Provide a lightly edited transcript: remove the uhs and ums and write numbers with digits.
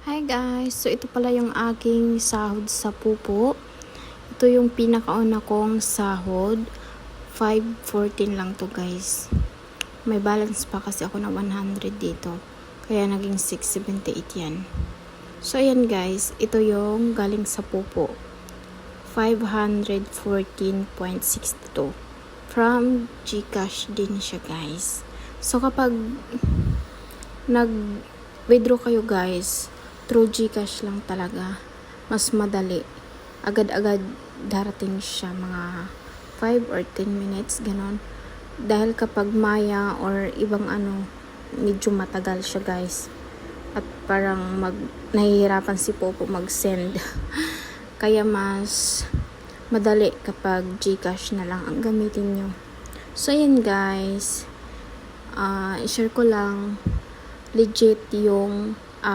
Hi guys! So ito pala yung aking sahod sa Pupo. Ito yung pinakauna kong sahod. 514 lang to guys. May balance pa kasi ako na 100 dito. Kaya naging 678 yan. So ayan guys, ito yung galing sa Pupo. 514.62 from GCash din siya guys. So kapag nag-withdraw kayo guys, through GCash lang talaga, mas madali. Agad-agad darating siya, mga 5 or 10 minutes, ganon. Dahil kapag Maya or ibang medyo matagal siya guys. At parang nahihirapan si Popo mag-send. Kaya mas madali kapag GCash na lang ang gamitin nyo. So ayan guys, i-share ko lang, legit yung